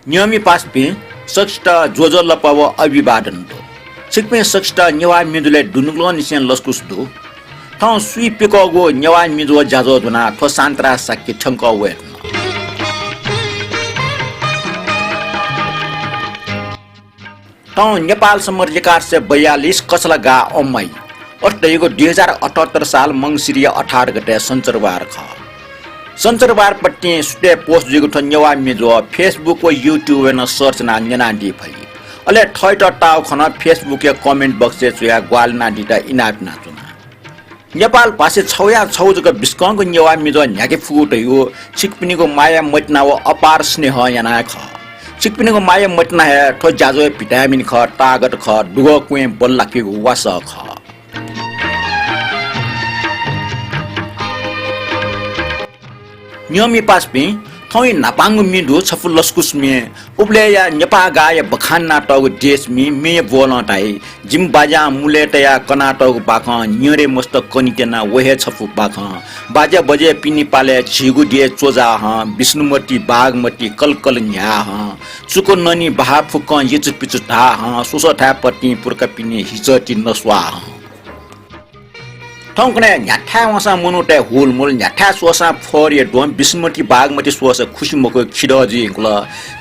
नियमी पासपे सक्ष्ट जोजलपव अभिवादन दो सिकपे सक्ष्ट नेवा मेजोले दुनुग्लो निसेन लस्कुस दो ठाउँ सुई पेकगो नेवा मेजो जाजो दुना ठो सान्त्रा साक्के ठंक वे ठाउँ नेपाल समर्जिकार से 42 कसलगा अम्मई अष्टैगो 2078 साल मंगसिरी 18 गते सञ्चरबार ख सञ्चरबार पट्टी सुटे पोस्ट जिगु ठो नेवा मेजो फेसबुक व युट्युब न सर्च ना नेना दी भई अले ठैट टाउ खन फेसबुक या कमेन्ट बक्स चुया ग्वाल ना दिटा इनाप ना चुना नेपाल पासे छौया छौजको बिस्कङको नेवा मेजो न्याके फुट यो सिकपिनीको माया मटना व अपार स्नेह याना ख सिकपिनीको माया मटना है ठो जाजो भिटामिन ख तागत ख दुगो कुए बल्ला के वास ख नियमी पासपे थौई नापाङ्गु मिडु छफुल लस्कुसमे उब्लेया नेपा गाय बखान नाटक देश मे बोलटाई जिम बाजा मुलेटया कनाटक बाख न्यरे मस्त कनितेना वहे छफु बाख बाजा बजे पिनी पाले छिगु दिए चोजा ह विष्णुमती बागमती कलकल न्या ह सुको ननी बहा फुक यचु पिचु ढा ह सोसो ठा पट्टी पुरका पिनी हिजती नस्वा ह ठौकने न्याठा वसा मुनुटे हुलमुल न्याठा सोसा फोरिए डोम विष्णुमती बागमती सोसा खुशी मको खिडजी गुल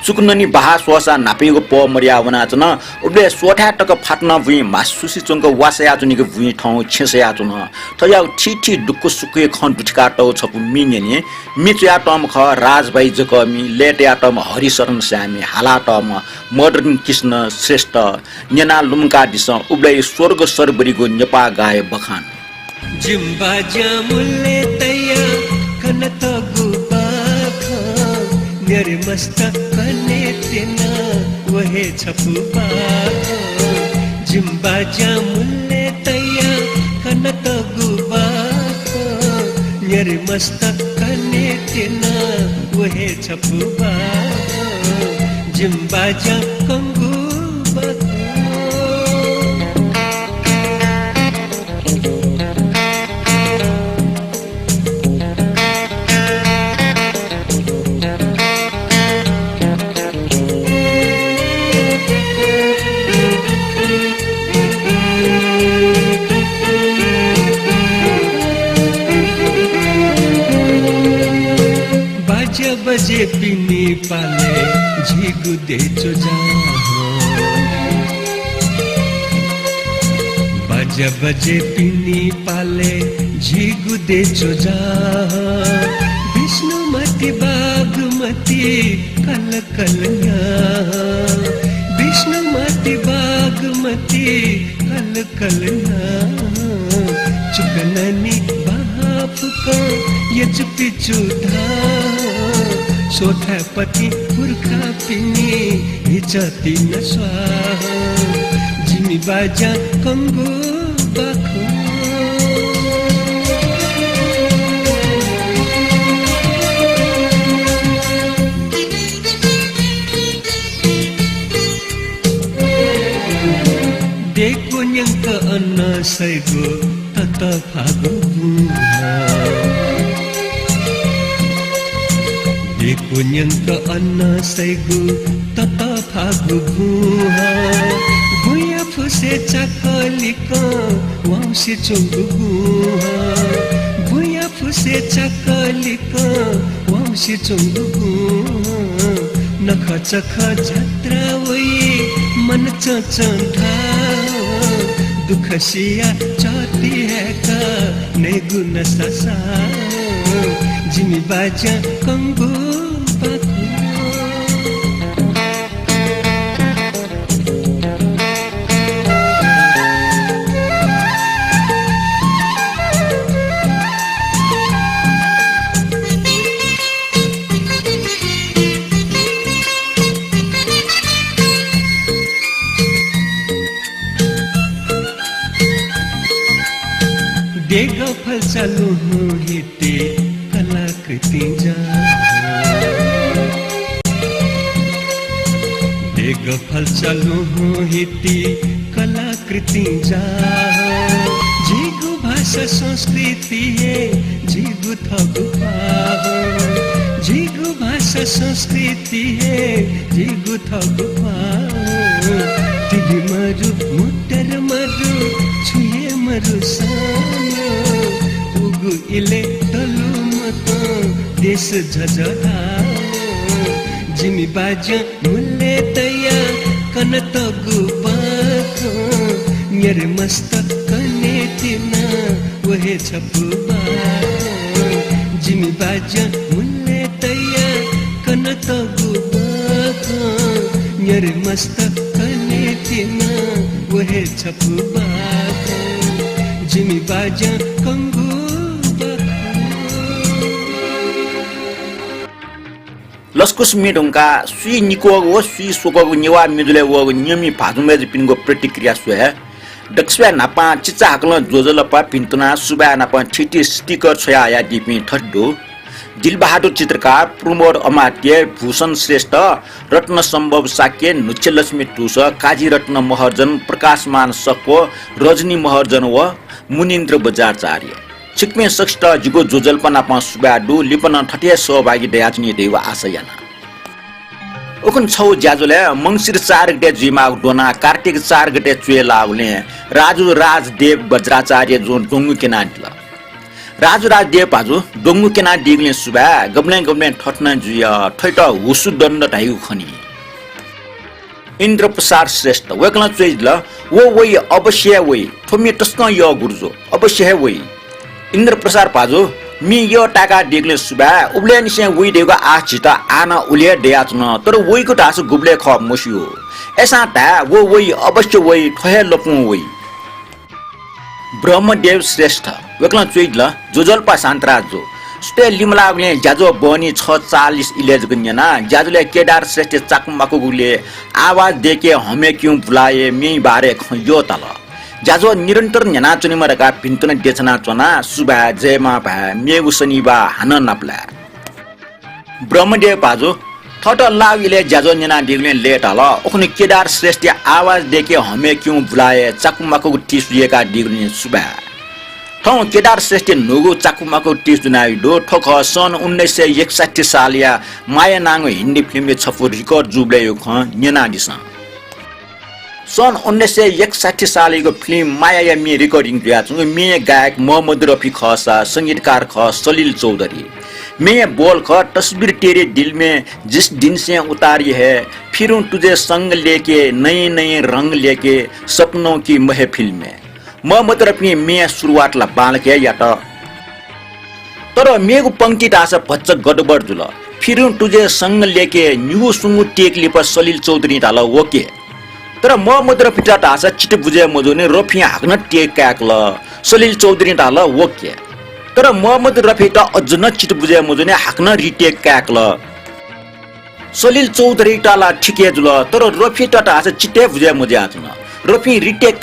सुकुननी बहा सोसा नापेको प मरिया वना चन उबले सोठा टक फाट्न भुइ मासुसी चंग वासया चुनिको भुइ ठौ छेसया चुन तया ठिठी दुक्कु सुके खन दुठका टौ छपु मिनेने मिचया टम ख राजभाइ जकमी लेटया टम हरिशरण श्यामी हाला टम मदन कृष्ण श्रेष्ठ नेना लुमका दिस उबले स्वर्ग सरबरीको नेपा गाए बखान जिम्बा जामुले तैया कनत गुबाख न्यारे मस्त कने तेना वहे छपुबा जिम्बा जामुले तैया कनत गुबाख न्यारे मस्त कने तेना वहे छपुबा जिम्बा जा कंगु बजे पिनी पाले झिगु दे चोजा बजे पिनी पाले झिगु दे चोजा विष्णुमती बागमती कल कलया विष्णुमती बागमती कल कलया चुकननी बाफुको यच पिचुधा सोठा पति पुर्खा पिनी हिजती नस्वा जिमी बाजा कंगो बाखो देखो न्यंक अन्न सैगो तत फागो पुण्यंक अन्न सैगु तत फागु गुहा गुया फुसे चकलिक वाउसे चुंगु गुहा गुया फुसे चकलिक वाउसे चुंगु गुहा नख चख जत्रा वई मन चचंधा दुख सिया चाहती है का नेगु न ससा जिमी बाजा कंगु देग फल चालू हिते कलाकृति जा देग फल चालू हिते कलाकृति जा जीगु भाषा संस्कृति है जीगु थगु पाहो जीगु भाषा संस्कृति है जिगु थगु पाओ तिली मरु मुटर मरु छुए मरु सानो उगु इले तलु मत देश झझटाओ जिमी बाजा मुले तया कन तगु बाको मेरे मस्तक कने तिना वहे छपु बाको जिमी बाजा मुले तया कन तगु बाको मेरे मस्तक कने तिना वहे छपु बाको जिमी बाजा कंगु लस्कुस मिडुङका सुई निको वो सुई सोको नेवा मेजुले वो नियमी भाजुमेज पिनको प्रतिक्रिया सुए दक्षवा नापा चिचा हकल जोजलपा पिन्तुना सुबा नापा छिटी स्टिकर छया या दिपि ठड्डो दिलबहादुर चित्रकार प्रमोद अमात्य भूषण श्रेष्ठ रत्न सम्भव साक्य नुच्चलक्ष्मी टुस काजी रत्न महर्जन प्रकाशमान सको रजनी महर्जन व मुनिन्द्र बजारचार्य सिक्मे सष्ट जुगो जोजल्पना पा सुबाडु लिपन ठटिया सहभागी दयाचनी देव आशयना उकुन छौ ज्याजुले मंसिर 4 गते जिमा डोना कार्तिक 4 गते चुए लाउले राजु राजदेव वज्राचार्य जोन डोंगु केना दिल राजु राजदेव पाजु डोंगु केना दिगले सुबा गब्ले ठट्न जुया ठैट हुसु दण्ड ढाइउ खनी इन्द्र प्रसाद श्रेष्ठ वेकला चुइल वो वइ अवश्य वइ थोमी तस्न य गुरुजो अवश्य वइ इन्द्र प्रसाद पाजो मी यो टाका देख्ले सुबा उब्ले निसे वइ देगा आछिता आना उले देयाचन तर वइको टास गुब्ले ख मसियो एसा ता वो वइ अवश्य वइ ठहे लपु वइ ब्रह्मदेव श्रेष्ठ वेकला चुइल जोजल्पा शान्तराजो स्टे लिमलागले ज्याजो बनी 640 इलेज गन्यना ज्याजुले केदार श्रेष्ठ चाकमाको गुले आवाज देके हमे क्यों बुलाए मी बारे खयो तल ज्याजो निरन्तर न्याना चुनिमा रका पिन्तुन देचना चना सुबा जयमा भा मेगु शनिबा हान नपला ब्रह्मदेव पाजो थट लागिले ज्याजो न्याना दिगले लेट हल ओखने केदार श्रेष्ठ आवाज देके हमे क्यों बुलाए चाकुमाको टिसुएका दिगले सुबा ठौ केदार श्रेष्ठ नोगु चाकुमाको टिस जुनाइडो ठोक सन् 1961 सालया माया नाङो हिन्दी फिल्मले छपु रिकर्ड जुब्ले यो ख न्याना दिस सन् 1961 सालको फिल्म माया मी रिकॉर्डिंग किया छु मे गायक मोहम्मद रफी खसा संगीतकार ख सलील चौधरी मैं बोल ख तस्वीर तेरे दिल में जिस दिन से उतारी है फिरूं तुझे संग लेके नए नए रंग लेके सपनों की महफिल में मोहम्मद रफी मैं शुरुआत ला बाल के या तर मेगु पंक्ति दास भच्च गडबड जुल फिरूं तुझे संग लेके न्यू सुंगु टेक लिप सलील चौधरी डाला ओके तर मोहम्मद रफी टासा चिट बुझे मजुने रफी हाक्न टेक काक्ल सलील चौधरी डाला ओके तर मोहम्मद रफी ता अझन चिट बुझे मजुने हाक्न रिटेक काक्ल सलील चौधरी टाला ठिके जुल तर रफी टासा चिटे बुझे मजे आछन रफी रिटेक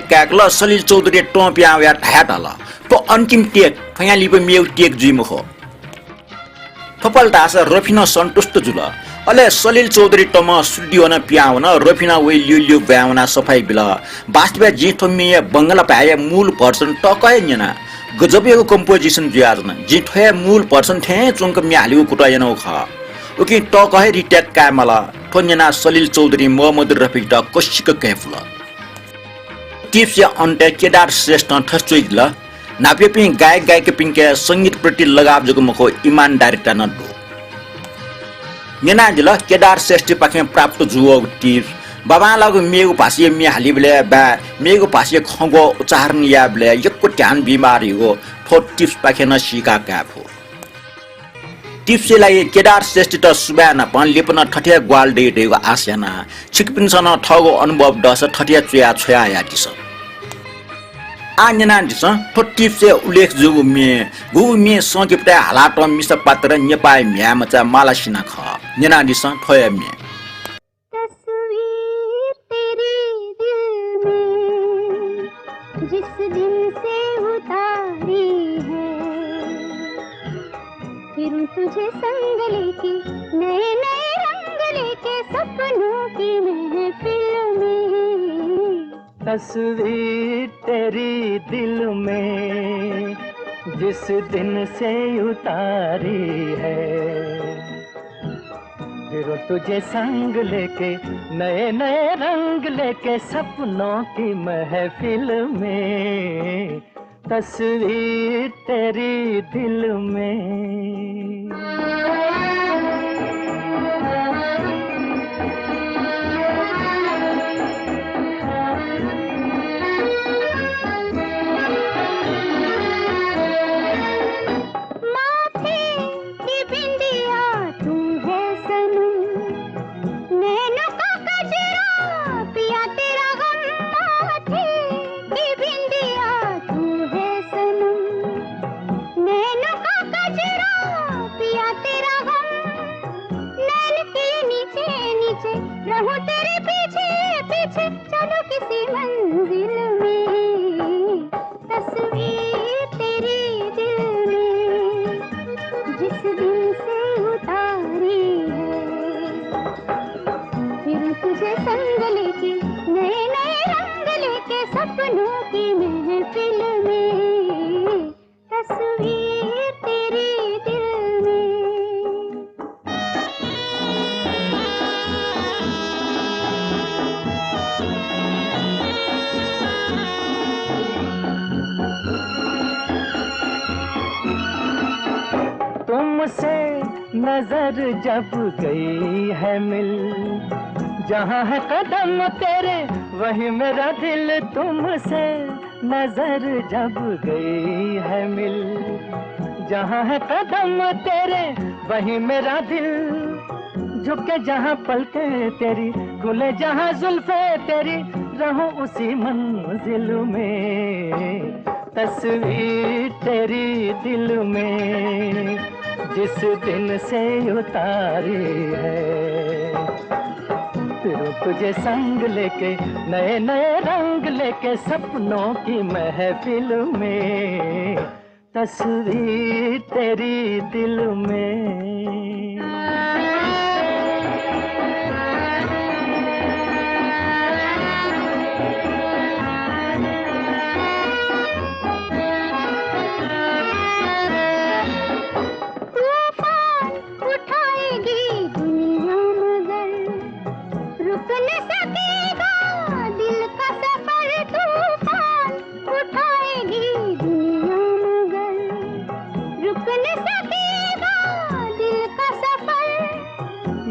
काक्ल सलील चौधरी टोप्या या ढाट हल तो अन्तिम टेक फया लिप मेउ टेक जुइम हो फपल दासा रफी न सन्तुष्ट जुल अले सलील चौधरी टम स्टुडियो न पियाउन रफिना वे लियो ब्याउना सफाई बिल वास्तव जिठो मे बंगला पाए मूल पर्सन टकय न्यना गजबको कंपोजिशन जियाजन जिठो मूल पर्सन थे चुंक म्यालिउ कुटायनो ख ओके टकय रिटेक कामला ठोन्यना सलील चौधरी मोहम्मद रफी ट कशिक कैफल टिप्स या अन्टे केदार श्रेष्ठ ठस्चुइल नापेपि गायक पिंके संगीत प्रति लगाव जको मखो ईमानदारिता न दो नेनाजिल केदार श्रेष्ठ पाखे प्राप्त जुओ टिप्स बाबा लागु मेगु भाषी मे हालिबले बा मेगु भाषी खगो उच्चारण याबले यक्को ध्यान बिमारी हो थो टिप्स पाखे न सिका काफो टिप्सलाई केदार श्रेष्ठ त सुबाना पन लिपन ठठिया ग्वाल डेटेको आस्याना छिकपिनसन ठगो अनुभव दस ठठिया चुया छया याटिस आन्यना दिस थो टिप्स उल्लेख जुगु मे संकिपटा हालाट मिस पात्र नेपाल म्यामचा मालासिना ख नेना दिस थोय मे तस्वीर तेरे दिल में जिस दिन से उतारी है फिर तुझे संग लेके नए नए रंग लेके सपनों की महफिल में तस्वीर तेरी दिल में जिस दिन से उतारी है फिर तुझे संग लेके नए नए रंग लेके सपनों की महफिल में, तस्वीर तेरी दिल में। रहूं तेरे पीछे पीछे चलो किसी मंजिल में, तस्वीर तेरी दिल में जिस दिल से उतारी है, फिर तुझे संग लेके नए नए रंग लेके सपनों की महफिल में, तस्वीर तेरी दिल में। तुमसे नजर जब गई है मिल, जहाँ है कदम तेरे वही मेरा दिल। तुमसे नजर जब गई है मिल, जहाँ है कदम तेरे वही मेरा दिल। झुके जहाँ पलके तेरी, खुले जहाँ जुल्फे तेरी, रहूं उसी मंजिल में, तस्वीर तेरी दिल में जिस दिन से उतारी है। फिर तुझे संग लेके नए नए रंग लेके सपनों की महफिल में, तस्वीर तेरी दिल में।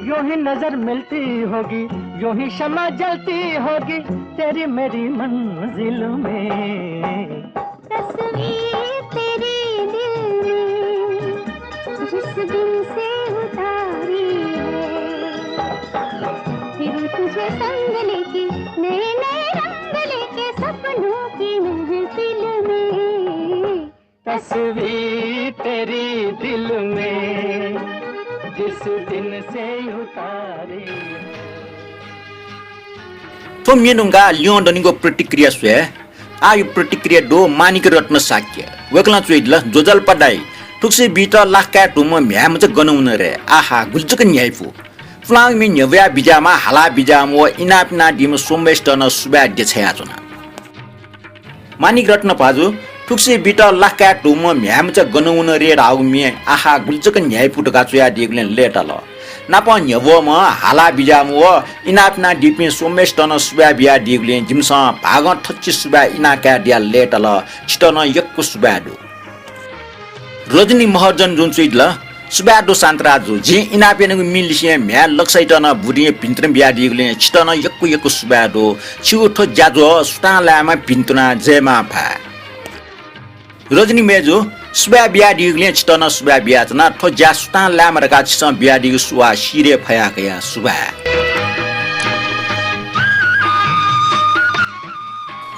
यूं ही नजर मिलती होगी, यूं ही शमा जलती होगी तेरी मेरी मंजिल में, तस्वीर तेरी दिल में जिस दिल से उतारी है, फिर तुझे संग लेके नए नए रंग लेके सपनों की महफिल में, तस्वीर तेरी दिल में जिस दिन से उतारी। तो मेनुंगा लियोन दनिगो प्रतिक्रिया स्वे आ यो प्रतिक्रिया दो मानिक रत्न साक्य वेकला चुइदला जोजल पडाई ठुक्से बित लाखका टुम म्याम च गनउन रे आहा गुल्चक न्याइफु फ्लाङ मि न्यव्या बिजामा हाला बिजामो इनापना दिम सोमेष्टन सुबा देछया जना मानिक रत्न पाजु ठुक्से बित लाखका टुम म्याम च गनउन रे राउ मि आहा गुल्चक न्याइफु टका चुया दिगले लेटल नाप न्यवो म हाला बिजामो इनापना दिपि सोमेष्टन सुबा बिया दिगले जिमसा भाग ठच्ची सुबा इनाका दिया लेटल छिटन यक्कु सुबाडु रजनी महर्जन जुन चुइदला सुबाडु सान्तराजु जे इनापेनगु मिलिसे म्या लक्साइटन बुढी पिन्त्रम बिया दिगले छिटन यक्कु यक्कु सुबाडु छिउठो ज्याजो सुतालामा पिन्तुना जेमा भा रजनी मेजो सुबा बिया दिगले छिटन सुबा बिया जना ठो ज्या सुतालामा रका छिस बिया दिगु सुवा सिरे फया कया सुबा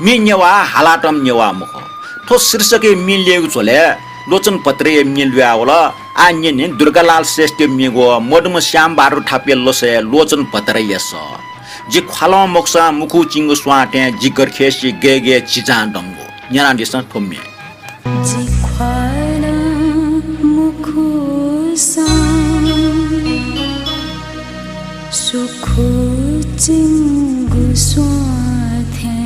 मिन्यवा हालाटम न्यवा मुख ठो शीर्षके मिलिएको छोले लोचन पत्रे मिलव्यावला आन्यने दुर्गालाल श्रेष्ठ मिगो मोडम श्याम बारु थापे लसे लोचन पत्रे यस जि खला मोक्सा मुखु चिंगु स्वाटे जिगर खेसी गेगे चिजा डंगो न्याना दिसन थोम्मे जि खला मुखु सा सुखु चिंगु स्वाटे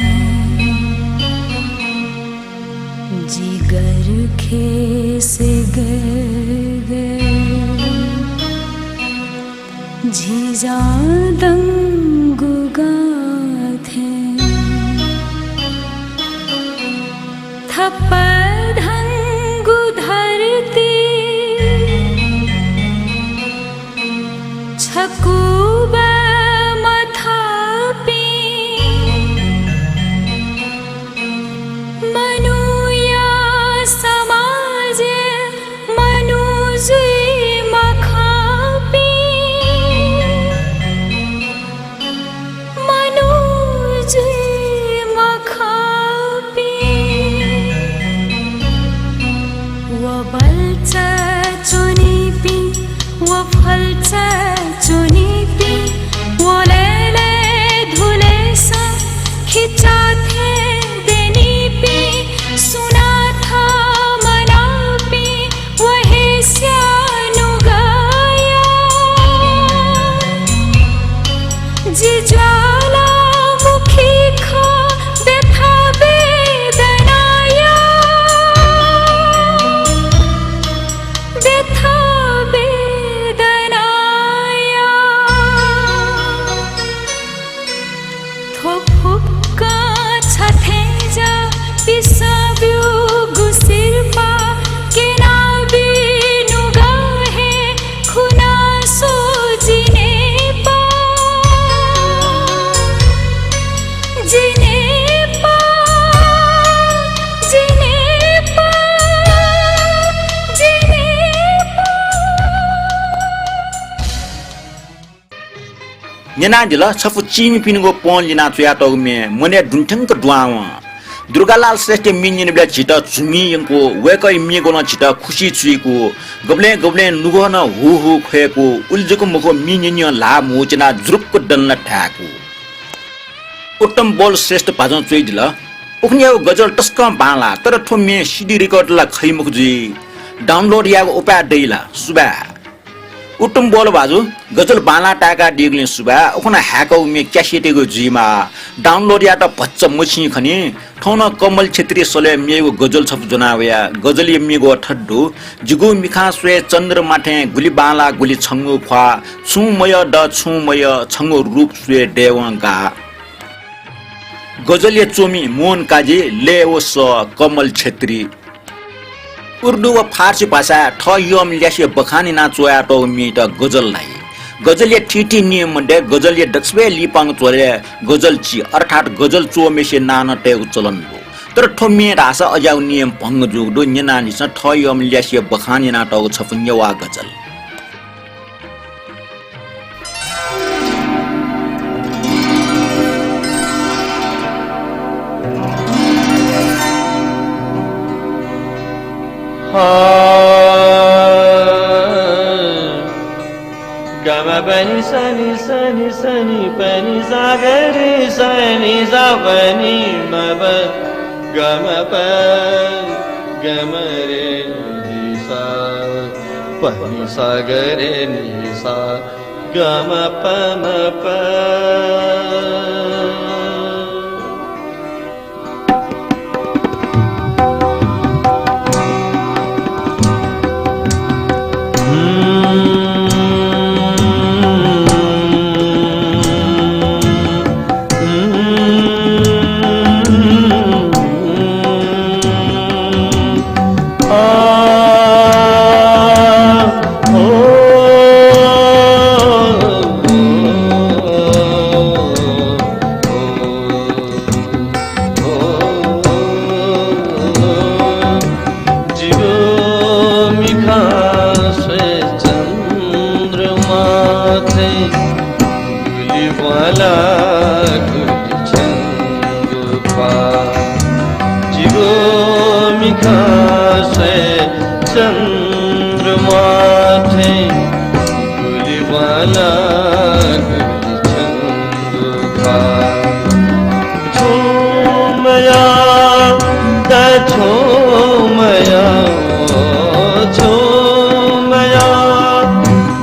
जिगर खेस गे झिजा दंगु गाथे थप्पा धंगु धरती छकुबा मथापी मनुया समाज मनुजुई मखापी मनुजुई मखापी वो बल्च चुनिपी वो फल्च चुनिपी वो लेले धुले सा खिंचा थे देनी पी सुना था मना पी वही स्यानु गाया जी ज्वाला मुखी खा व्यथा वेदनाया व्यथा वेदनाया थोपुक्का छथे जा पिसाब्यो गुसिरपा केनाबी नुगाहे खुना सोजिने पा जिने पा जिने पा जिने Nyana jela safu chimi pingo pon lina tuya to me mone dunteng ke duawa Durgalal seste minyin bla chita chumi yanko weka imi gona chita khushi chui ko goble nugo na hu khwe ko uljuko moko minyin la mo china zrup ko danna thaku उत्तम बोल श्रेष्ठ भाजन चुई दिला उखने गजल टस्का बाला तर ठोमे CD record ला खैमुख जी download या उपाय दैला सुबा उत्तम बोल बाजु गजल बाला टाका डिगले सुबा उखना ह्याको मे क्यासेटेको जीमा डाउनलोड या त भच्च मछि खनी ठौना कमल क्षेत्री सले मेगो गजल छप जनावया गजली मेगो ठड्डु जुगु मिखा स्वे चन्द्र माथे गुली बाला गुली छंगु ख्वा छुमय ड छुमय छंगु रूप स्वे देवंगा गजलिया चोमी मोहन काजी लेओस कमल क्षेत्री उर्दू व फारसी भाषा ठ यम ल्यासे बखानी ना चोया तो मीट गजललाई गजलिया ठीठी नियम मध्ये गजलिया दक्षबे लिपाङ चोरे गजलची अर्थात गजल चोमेसे नान टेउ चलन हो तर ठोमी रासा अजाउ नियम भंग जुगदो न्यनानी स ठ यम ल्यासे बखानी ना तो छफन्यवा गजल Gama pani sani sani sani pani sagari sani sa pani maba gama pa gama re ni sa pani sagari ni sa gama pa ma pa चंद्रमा थे गुली वाला गुली चंद्रमा छोमया दा छोमया छोमया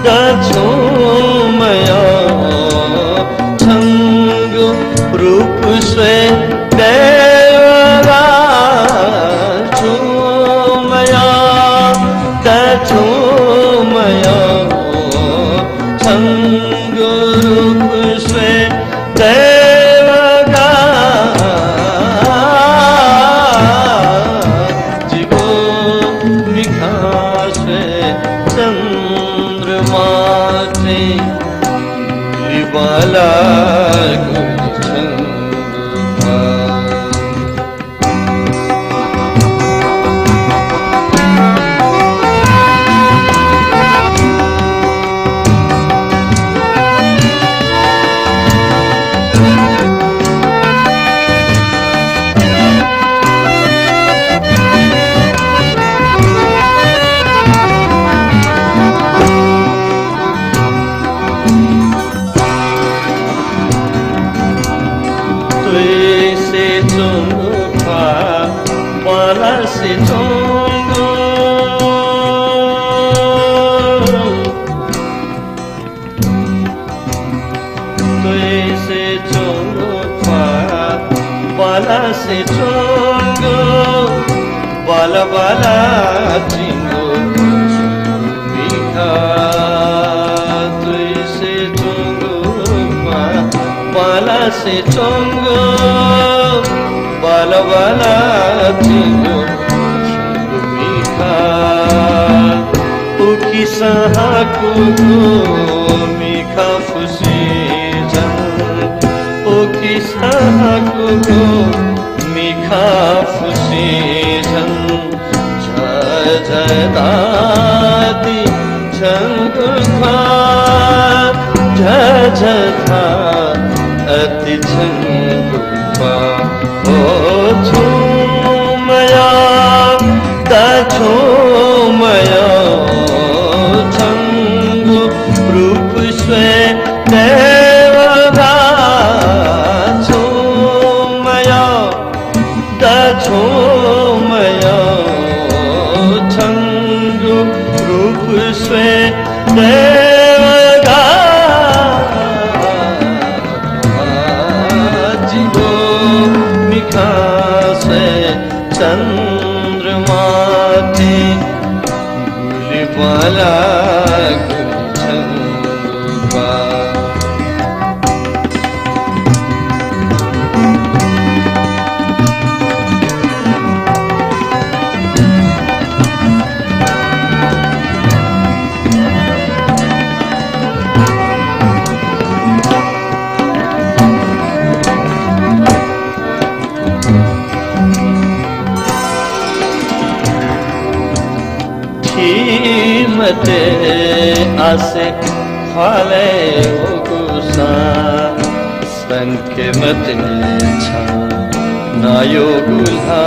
दा छोमया छंग रूप से देवा छोमया छंग से चंद्रमा थे बाला से चोंगो तो ऐसे चोंगो बाला से चोंगो बाला बाला चिंगो बिखा तो ऐसे चोंगो बाला से चोंगो बाला बाला चिंगो Ukisahaku mika fusijan Ukisahaku mika fusijan Jajadati jangukha Jajadha ati jangukha Oh chumaya da chumaya रूप स्वे देवगा छोमया दछोमया छंगु रूप स्वे देवगा जीवो मिखा से चंद्रमा थे गुलिबाला मते आसे खाले ओगुसा संके मते छा नायो गुल्हा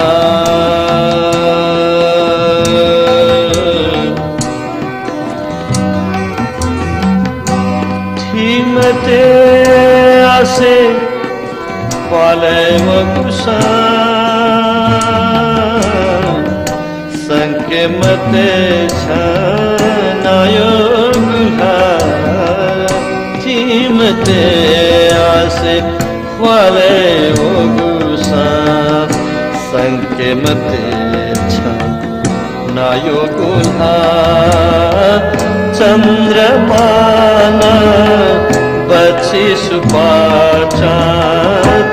थी मते आसे खाले ओगुसा संके मते छा Timete ase wale ogusa sanke mate cha nayo gulha chandramana bachi supacha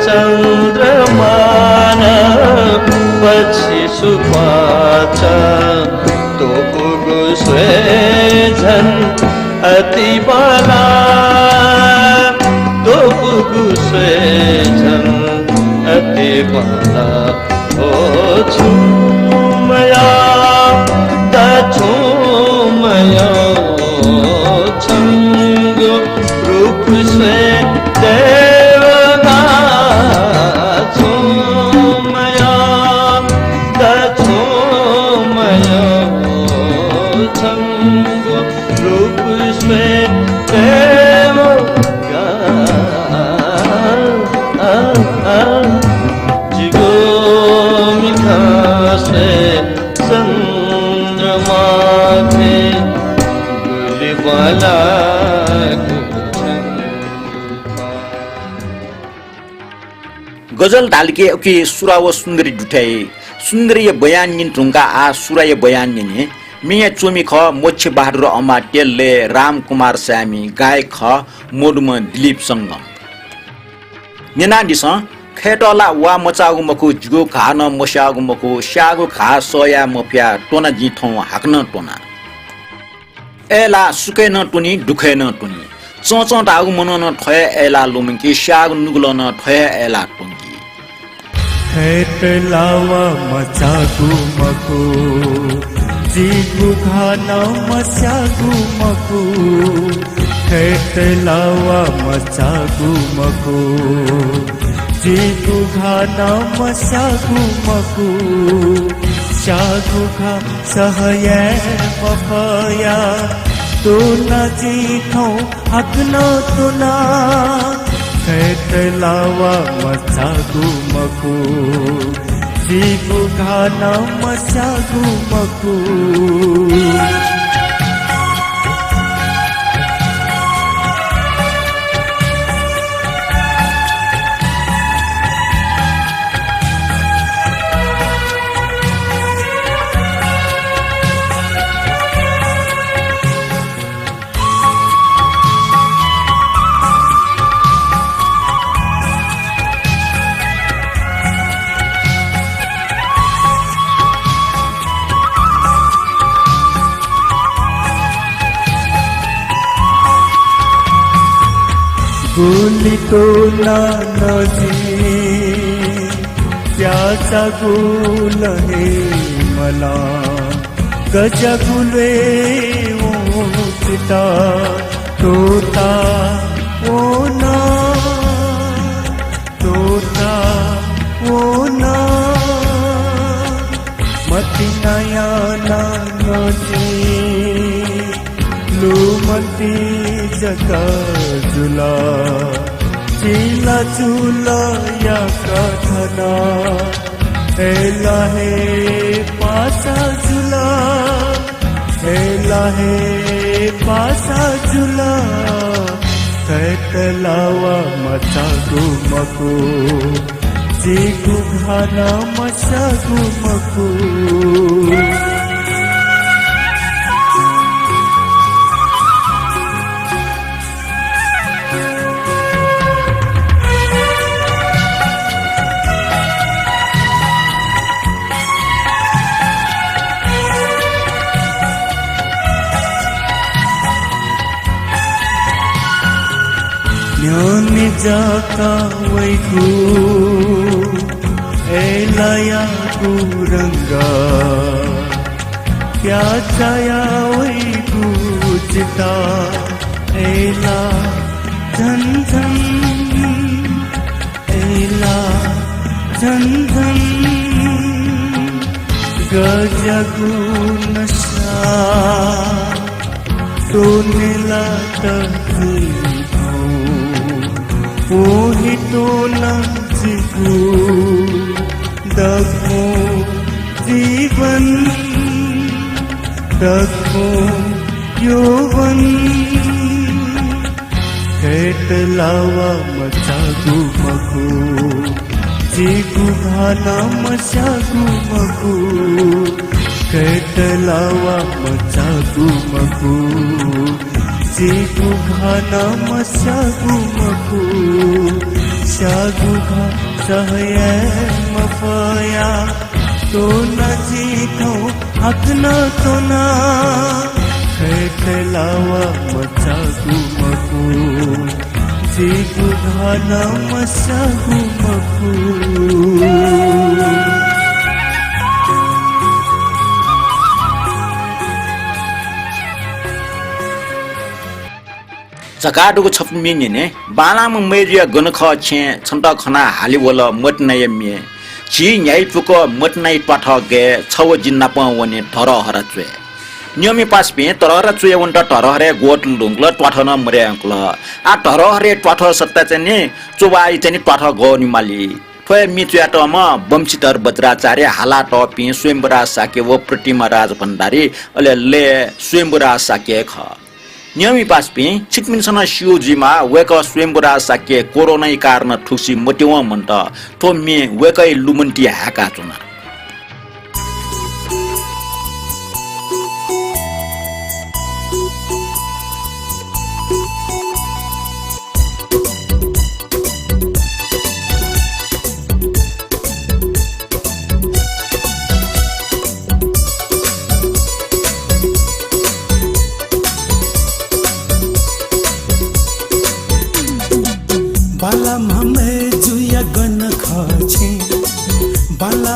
chandramana bachi supacha to pugu swejan अति बाला दो पुगुसे जन अति बाला ओ छुमया दछुमया छंगो रूप से देवगा छुमया दछुमया छंगो रूप में जिगो मिखा से चंद्रमा थे गुलिबाला गजल ढालके ओके सुराव सुन्दरी डुठाए सुन्दरी बयान निन ढुङ्गा आ सुराय बयान निने मिया चोमी ख मोक्ष बहादुर अमा टेलले राम कुमार स्यामी गायक ख मोडुम दिलीप संगम नेना दिस खेटला वा मचागु मकु जुगु खान मस्यागु मकु स्यागु खा सोया मफ्या टोना जिथौ हाक्न टोना एला सुके न टुनी दुखे न टुनी चोचो डागु मन न थय एला लुमकी स्यागु नुगुल न थय एला टुंगी खेटलावा मचागु मकु जिगु खाना मस्यागु मकु खेटलावा मचागु मकु जिगु खाना मस्यागु मकु स्यागु खा सहय मफया तू न जीथो हकन तुना खेटलावा मचागु मकु जिगु खाना मस्यागु मकु गुली तो नजी प्याचा गुल हे मला गजगुले ओचिता तोता ओना तोता ओना मती नया नजी लुमती जगा जुला चिला चुला या कथना एला हे पासा जुला एला हे पासा जुला खेटलावा मचागु मकु जिगु खाना मचागु मकु न्योनी जाका वैकु एलाया कुरंगा प्याचाया वैकु चिता एला झन झन एला झन झन गजगु नशा तो नीला तकी ओहि तो नजिकु दखो जीवन दखो यौवन खेटलावा मचागु मकु जिगु खाना मचागु मकु खेटलावा मचागु मकु जिगु खाना मस्यागु मकु स्यागु खा सहय मफया तो न जीथो हकना तो ना खेटलावा मचागु मकु जिगु खाना मस्यागु मकु जकाडुको छपमिने ने बालाम मेरिया गनख छे छन्टा खना हाली वल मटनाय मे छि न्याय पुको मटनाय पाठ गे छव जिन्ना प वने धर हरा चुए नियमी पास पे तरहर चुए वन्ट तरहरे गोट लुंगल ट्वाठन मरे अंकल आ तरहरे ट्वाठ सत्ता चने चुबाई चने ट्वाठ गो निमाली थ्वे मिचुयाट म बमसितर बज्राचार्य हाला टपि स्वयंवरा साके व प्रतिमा राज भण्डारी अले ले स्वयंवरा साके ख नियमी पासपि छिकमिनसन शिवजीमा वेक स्वयंवरा साके कोरोना कारण ठुसी मट्यव मन्ट थो मे वेकै लुमन्टी हाका चुना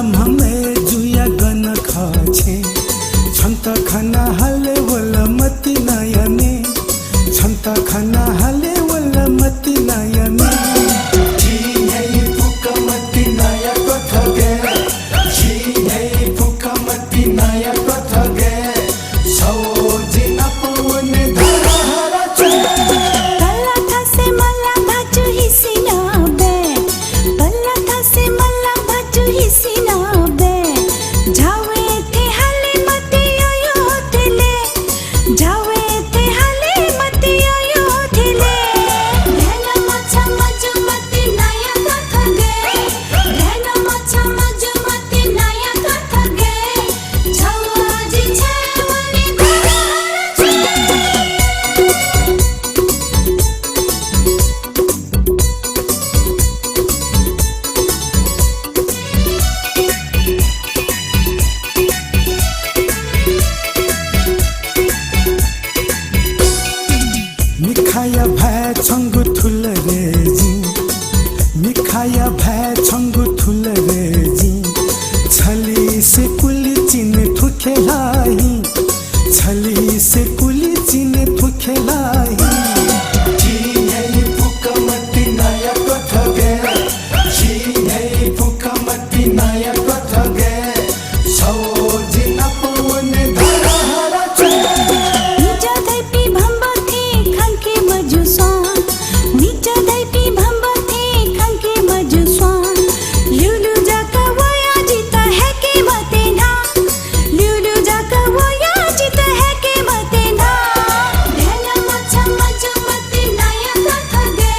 ममे जुया गन खाछे छन्त खाना हाले वला मति नयने छन्त खाना हाले वला मति नयने मिखाया भए छंगु ठुल रे जी मिखाया भए छंगु ठुल रे जी छली से कुली चिने ठुखेलाई छली से कुली चिने ठुखेलाई जी नहीं फुकमती नया कथगे जी नहीं फुकमती नया कथगे सो जिना पवने धरा नीचा दैपी भम्बथे खंके मजुस्वान नीचा दैपी भम्बथे खंके मजुस्वान लुलु जाका वया जीता है के बते ना लुलु जाका वया जीता है के बते ना धैना मच्छा मजुमती नया कथा गे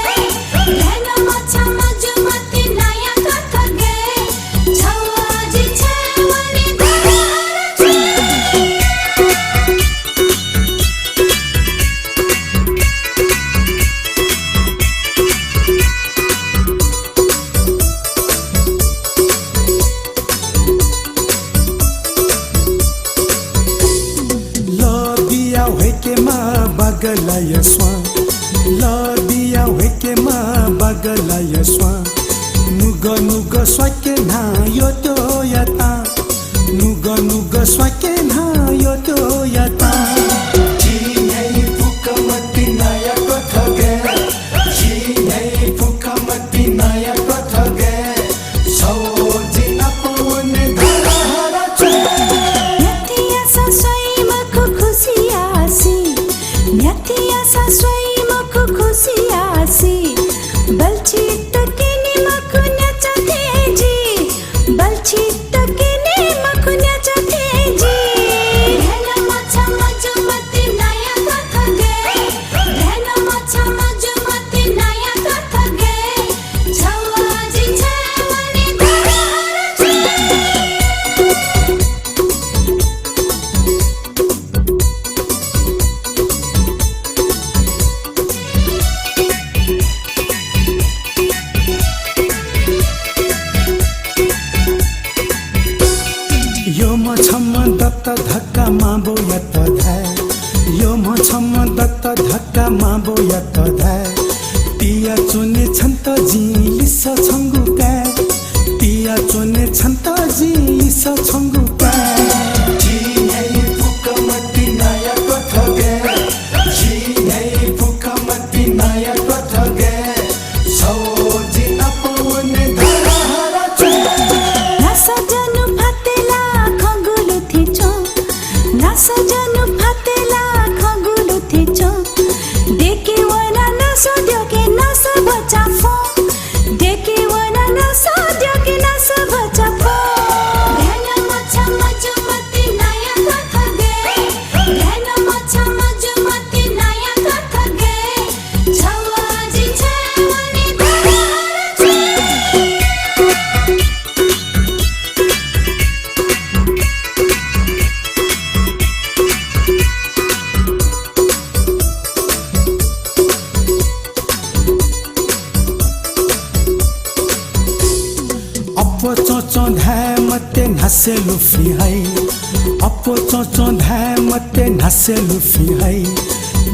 धैना मच्छा मजुमती नया कथा गे छवा जी छवनी धरा लबिया होके मा बगलाय स्वान लबिया होके मा बगलाय स्वान नुग नुग स्वाके ना योतो याता नुग नुग स्वाके ना योतो याता जी नहीं फुकमती नया कथगे जी नहीं फुकमती नया कथगे सो जिना पवने धरा न्यातिया सा स्वयंको खुसी आसी न्यातिया सा स्वयंको खुसी आसी बलची तकिनी मकुन्या चते जी बलची तकिनी मकुन्या चते जी धैना मच्छा मजुमती नया कथा गे धैना मच्छा मजुमती नया कथा गे छवा जी छवनी धरा यो म छम दत्त धक्का माबो यत धाय यो म छम दत्त धक्का माबो यत धाय तिया चोने छन्त जी लिस छंगु काय तिया चोने छन्त जी लिस छंगु काय जी नहीं फुकमती नया कथगे जी नहीं फुकमती नया कथगे सो जिना पवने धरा नासा जनु फातेला खगुलु थिचो नासा जनु फातेला खगुलु थिचो देखे वना नासो द्योके नासा बचा फो देखे वना नासो द्योके नासा बचा फो धैना मच्छा मजुमती नया कथा गे धैना मच्छा मजुमती नया कथा गे छवा जी छवनी धरा अपो चोचो धाय मते नासे लुफी है अपो चोचो धाय मते नासे लुफी है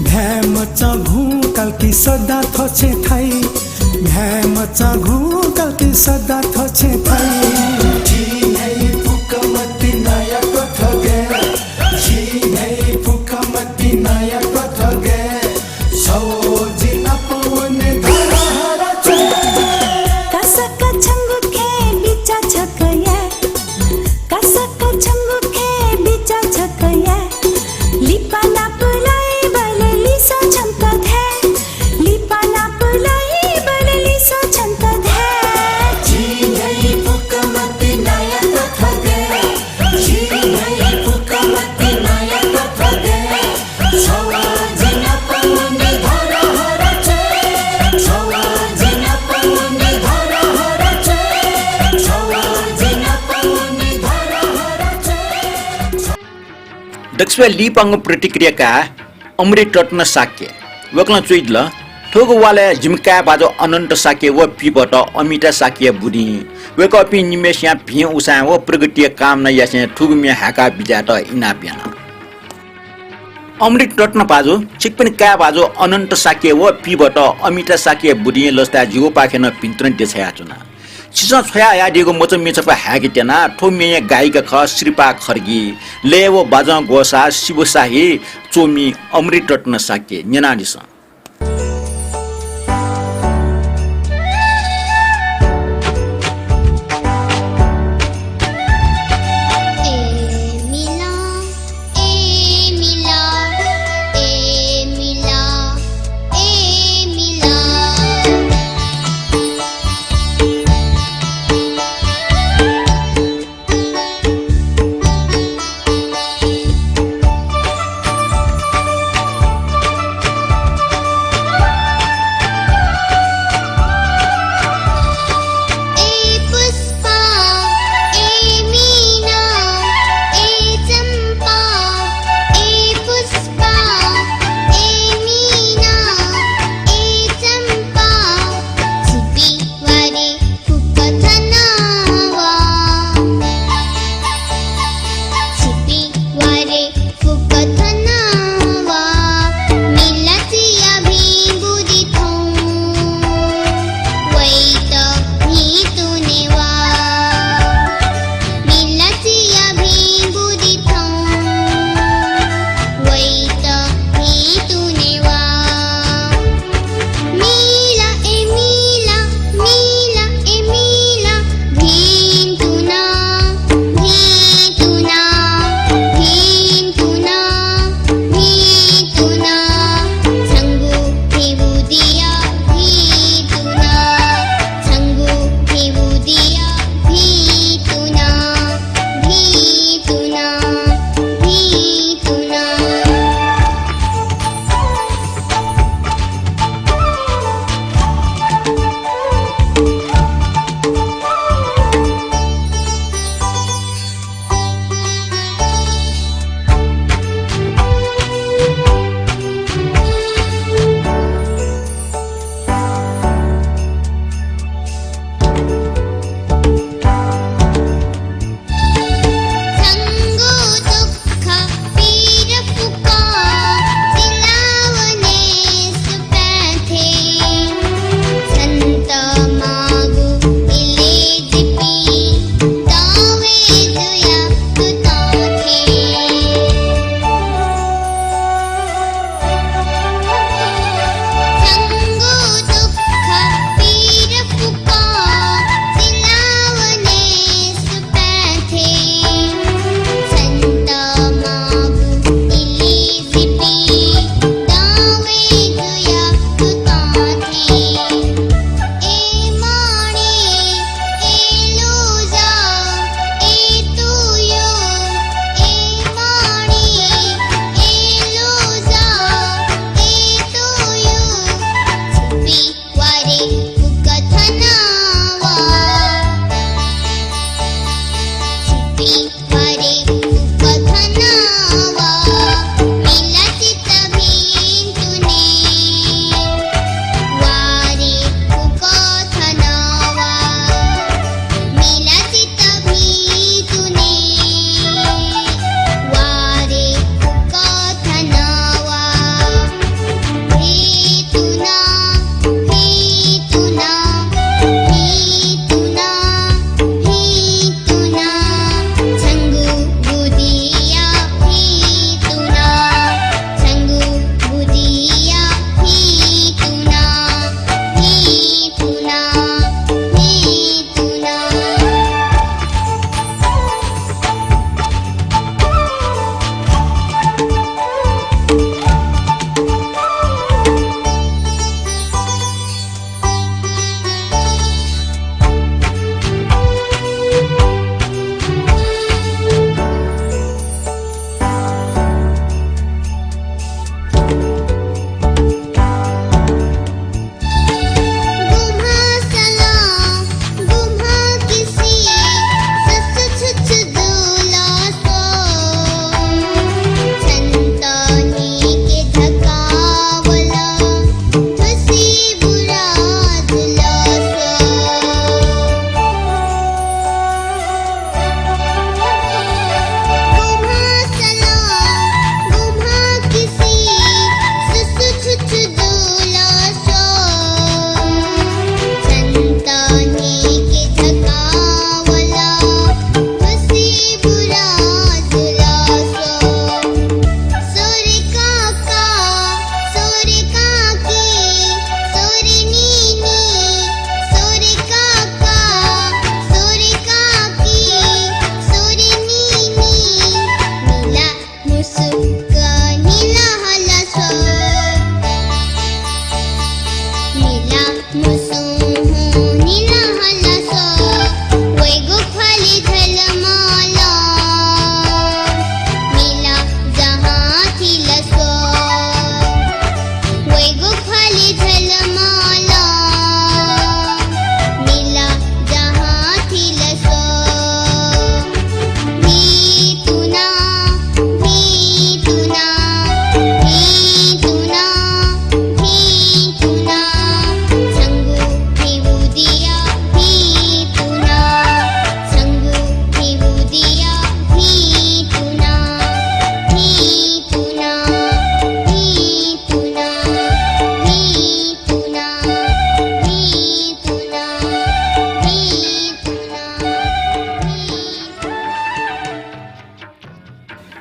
धाय मचा घू कल की सदा थोचे थाई धाय मचा घू कल की सदा थोचे थाई दक्षिण लिपंग प्रतिक्रियाका अमृत रत्न साक्य वक्ल चुइदल ठोग वाले जिमका बाजो अनंत साक्य व पिबट अमिता साक्य बुढी वेक अपि निमेस्या भि उसा व प्रगतिय काम न यासे ठुग मे हाका बिजाट इना बिना अमृत रत्न बाजो चिकपन का बाजो अनंत साक्य व पिबट अमिता साक्य बुढी लस्ता जिउ पाखेन पिन्त्रन देछया चुना चिसा छया यादिगो मोच मेचको हाकी तेना ठोमिया गायिका ख श्रीपा खर्गी लेव बाजा गोसा शिवशाही चोमी अमृत रत्न साक्य नेनादिस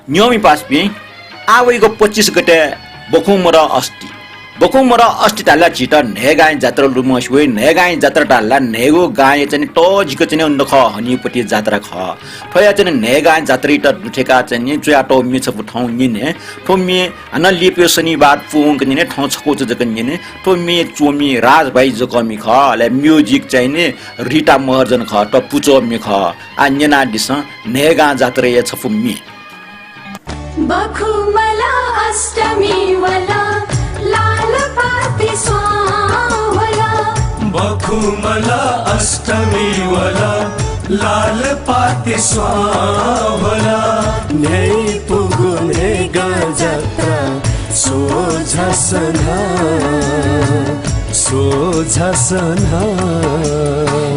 नियमी पासपी आवैको 25 गते बखुमर अस्ति ताला चिट नेगाई जात्रा लुमसवे नेगाई जात्रा ताला नेगो गाय चाहिँ टजिको चाहिँ नख हनीपट्टि जात्रा ख फया चाहिँ नेगाई जात्रा त दुठेका चाहिँ जुयाटो मिछ ठाउँ निने ठोमी अन लिप्यो शनिबार पुङ निने ठाउँ छको जकन निने ठोमी चोमी राजभाइ जकमी ख ले म्युजिक चाहिँ नि रिटा महर्जन ख त पुचो मि ख अन्यना दिस नेगा जात्रा य छफुमी बखुमला अष्टमी वाला लाल पाती स्वावला बखुमला अष्टमी वाला लाल पाती स्वावला न्याय पुगुने गजात्रा सोझसना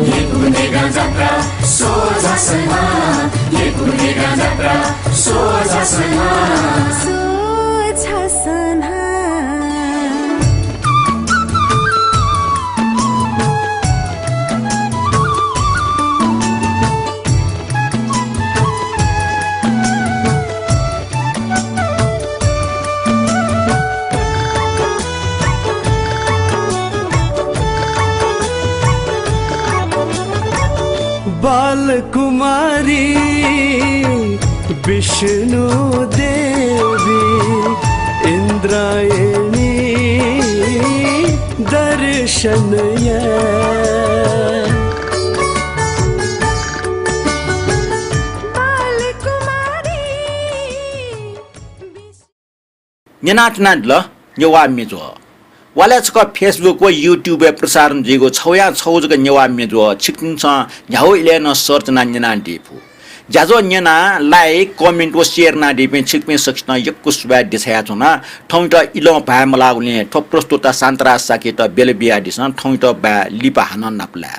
ये पुगुने गजात्रा सोझसना ये पुगुने गजात्रा सोझसना बालकुमारी विष्णु देवी इंद्रायणी दर्शनय नेनाटनाट ल नेवा मेजो वालाचको फेसबुक व युट्युब प्रसारण जेगो छौया छौजको नेवा मेजो छिक्छ झ्याउ इलेन सर्च ना नेना दिपु ज्याजो नेना लाइक कमेन्ट व शेयर ना दिपे छिक्मे सक्छ यक्कु सुबा दिछया छना ठौट इलो भामला उले ठो प्रस्तुता शान्तरा साके त बेलबिया दिस ठौट बा लिपा हन नपला